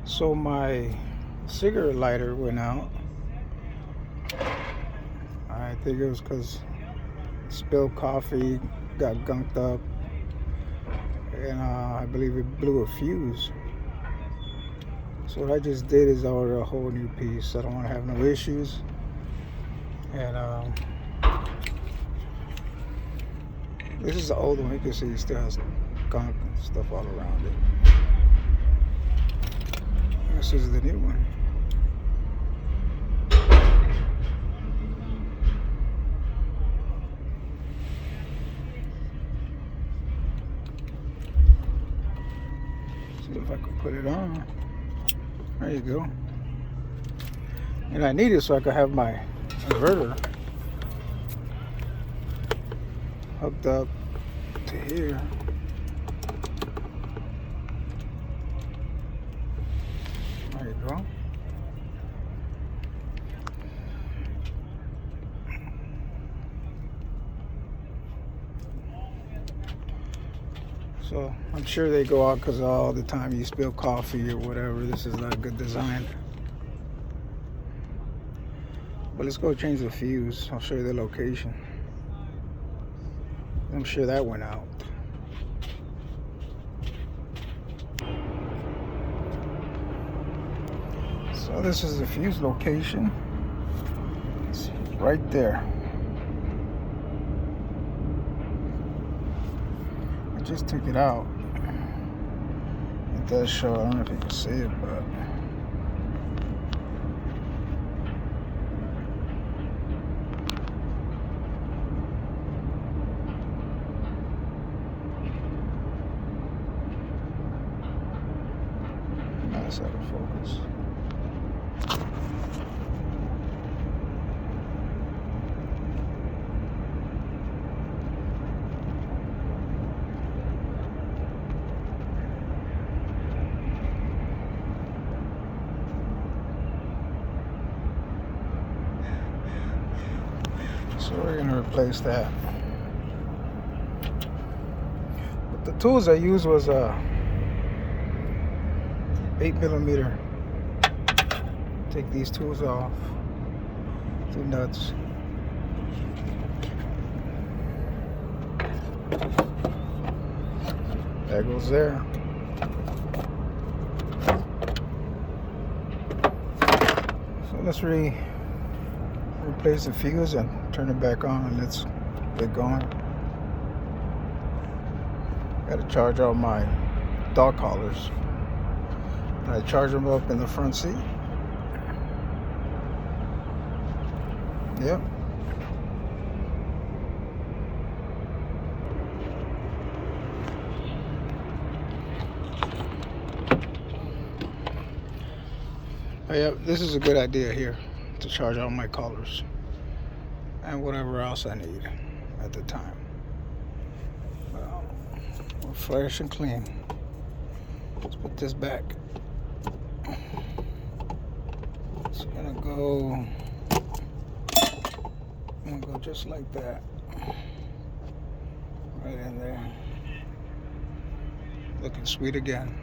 So my cigarette lighter went out. I think it was because spilled coffee, got gunked up, and I believe it blew a fuse. So what I just did is order a whole new piece. I don't want to have no issues. And this is the old one. You can see it still has gunk and stuff all around it. This is the new one. See if I can put it on. There you go. And I need it so I can have my inverter hooked up to here. There you go. So I'm sure they go out because all the time you spill coffee or whatever. This is not a good design. But let's go change the fuse. I'll show you the location. I'm sure that went out. So this is the fuse location. It's right there. I just took it out. It does show, I don't know if you can see it, but nice out of focus. So we're gonna replace that. But the tools I used was a 8mm. Take these tools off. 2 nuts. That goes there. So let's replace the fuse and turn it back on, and let's get going. Gotta charge all my dog collars. I charge them up in the front seat. Yep. Oh, yeah, this is a good idea here to charge all my collars and whatever else I need at the time. Well, we're fresh and clean. Let's put this back. It's gonna go just like that, right in there. Looking sweet again.